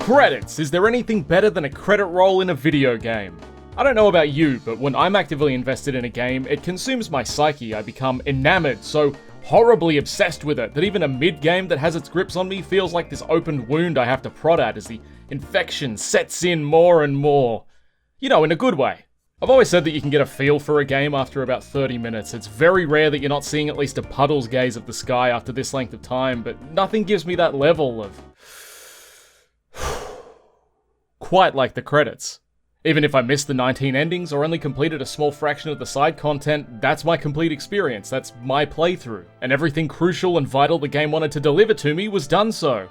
Credits! Is there anything better than a credit roll in a video game? I don't know about you, but when I'm actively invested in a game, it consumes my psyche. I become enamored, so horribly obsessed with it, that even a mid-game that has its grips on me feels like this open wound I have to prod at as the infection sets in more and more. You know, in a good way. I've always said that you can get a feel for a game after about 30 minutes. It's very rare that you're not seeing at least a puddle's gaze of the sky after this length of time, but nothing gives me that level of quite like the credits. Even if I missed the 19 endings or only completed a small fraction of the side content, that's my complete experience, that's my playthrough, and everything crucial and vital the game wanted to deliver to me was done so.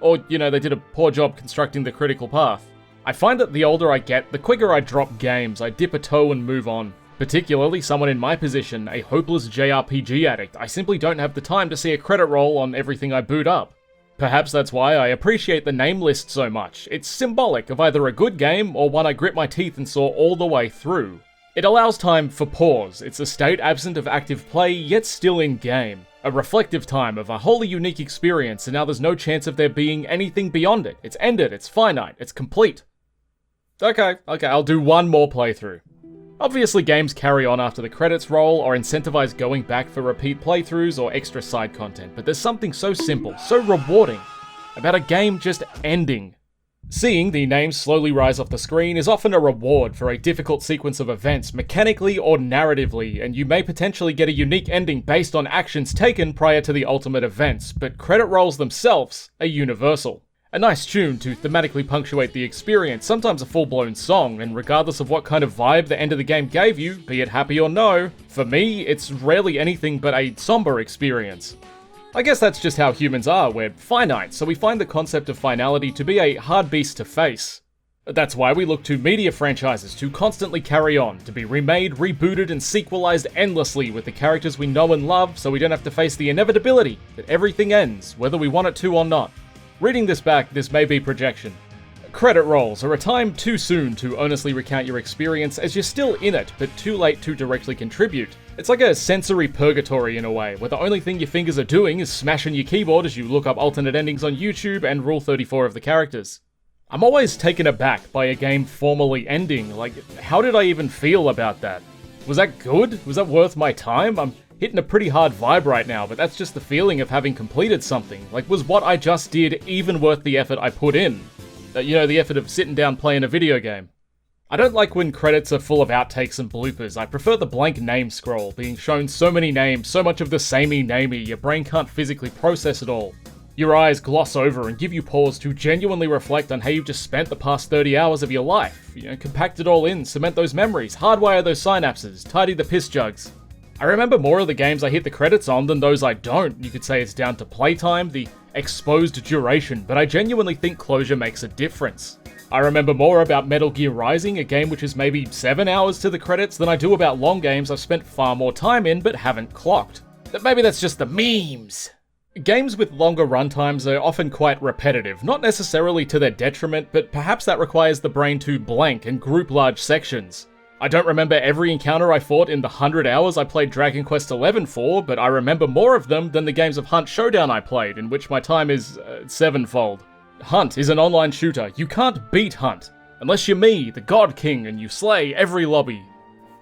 Or, you know, they did a poor job constructing the critical path. I find that the older I get, the quicker I drop games, I dip a toe and move on. Particularly someone in my position, a hopeless JRPG addict, I simply don't have the time to see a credit roll on everything I boot up. Perhaps that's why I appreciate the name list so much. It's symbolic of either a good game or one I grit my teeth and saw all the way through. It allows time for pause. It's a state absent of active play, yet still in game. A reflective time of a wholly unique experience, and now there's no chance of there being anything beyond it. It's ended, it's finite, it's complete. Okay, I'll do one more playthrough. Obviously games carry on after the credits roll or incentivize going back for repeat playthroughs or extra side content, but there's something so simple, so rewarding, about a game just ending. Seeing the names slowly rise off the screen is often a reward for a difficult sequence of events, mechanically or narratively, and you may potentially get a unique ending based on actions taken prior to the ultimate events, but credit rolls themselves are universal. A nice tune to thematically punctuate the experience, sometimes a full-blown song, and regardless of what kind of vibe the end of the game gave you, be it happy or no, for me, it's rarely anything but a somber experience. I guess that's just how humans are, we're finite, so we find the concept of finality to be a hard beast to face. That's why we look to media franchises to constantly carry on, to be remade, rebooted, and sequelized endlessly with the characters we know and love, so we don't have to face the inevitability that everything ends, whether we want it to or not. Reading this back, this may be projection. Credit rolls are a time too soon to honestly recount your experience as you're still in it, but too late to directly contribute. It's like a sensory purgatory in a way, where the only thing your fingers are doing is smashing your keyboard as you look up alternate endings on YouTube and Rule 34 of the characters. I'm always taken aback by a game formally ending. Like, how did I even feel about that? Was that good? Was that worth my time? I'm hitting a pretty hard vibe right now, but that's just the feeling of having completed something. Like, was what I just did even worth the effort I put in? You know, the effort of sitting down playing a video game. I don't like when credits are full of outtakes and bloopers. I prefer the blank name scroll, being shown so many names, so much of the samey-namey, your brain can't physically process it all. Your eyes gloss over and give you pause to genuinely reflect on how you've just spent the past 30 hours of your life. You know, compact it all in, cement those memories, hardwire those synapses, tidy the piss jugs. I remember more of the games I hit the credits on than those I don't. You could say it's down to playtime, the exposed duration, but I genuinely think closure makes a difference. I remember more about Metal Gear Rising, a game which is maybe 7 hours to the credits, than I do about long games I've spent far more time in but haven't clocked. But maybe that's just the memes. Games with longer runtimes are often quite repetitive, not necessarily to their detriment, but perhaps that requires the brain to blank and group large sections. I don't remember every encounter I fought in the 100 hours I played Dragon Quest XI for, but I remember more of them than the games of Hunt Showdown I played, in which my time is sevenfold. Hunt is an online shooter. You can't beat Hunt, unless you're me, the God King, and you slay every lobby.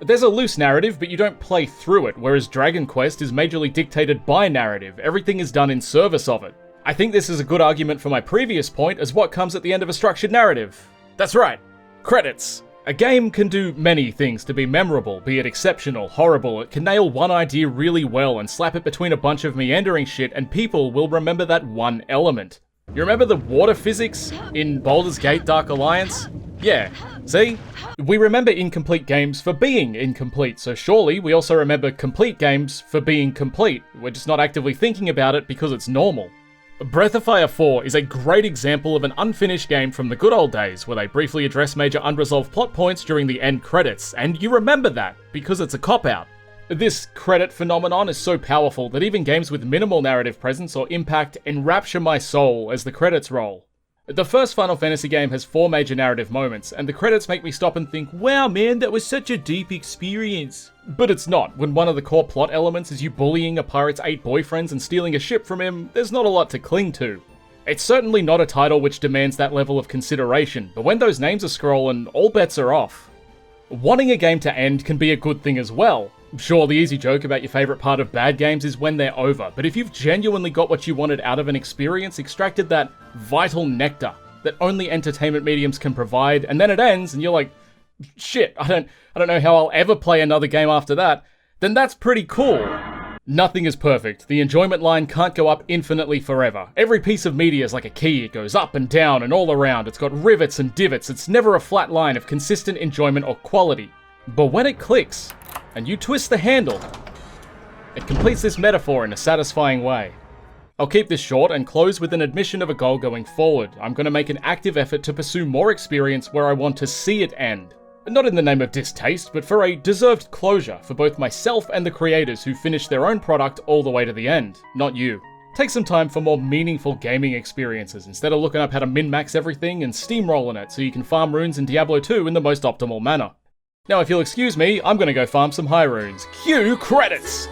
There's a loose narrative, but you don't play through it, whereas Dragon Quest is majorly dictated by narrative. Everything is done in service of it. I think this is a good argument for my previous point as what comes at the end of a structured narrative. That's right, credits. A game can do many things to be memorable, be it exceptional, horrible. It can nail one idea really well and slap it between a bunch of meandering shit, and people will remember that one element. You remember the water physics in Baldur's Gate Dark Alliance? Yeah, see? We remember incomplete games for being incomplete, so surely we also remember complete games for being complete. We're just not actively thinking about it because it's normal. Breath of Fire 4 is a great example of an unfinished game from the good old days, where they briefly address major unresolved plot points during the end credits, and you remember that, because it's a cop-out. This credit phenomenon is so powerful that even games with minimal narrative presence or impact enrapture my soul as the credits roll. The first Final Fantasy game has 4 major narrative moments, and the credits make me stop and think, wow man, that was such a deep experience. But it's not. When one of the core plot elements is you bullying a pirate's 8 boyfriends and stealing a ship from him, there's not a lot to cling to. It's certainly not a title which demands that level of consideration, but when those names are scrolling, all bets are off. Wanting a game to end can be a good thing as well. Sure, the easy joke about your favourite part of bad games is when they're over, but if you've genuinely got what you wanted out of an experience, extracted that vital nectar that only entertainment mediums can provide, and then it ends, and you're like, shit, I don't know how I'll ever play another game after that, then that's pretty cool. Nothing is perfect. The enjoyment line can't go up infinitely forever. Every piece of media is like a key. It goes up and down and all around. It's got rivets and divots. It's never a flat line of consistent enjoyment or quality. But when it clicks, and you twist the handle, it completes this metaphor in a satisfying way. I'll keep this short and close with an admission of a goal going forward. I'm going to make an active effort to pursue more experience where I want to see it end. Not in the name of distaste, but for a deserved closure for both myself and the creators who finished their own product all the way to the end, not you. Take some time for more meaningful gaming experiences instead of looking up how to min-max everything and steamrolling it so you can farm runes in Diablo 2 in the most optimal manner. Now if you'll excuse me, I'm gonna go farm some high runes. Cue credits!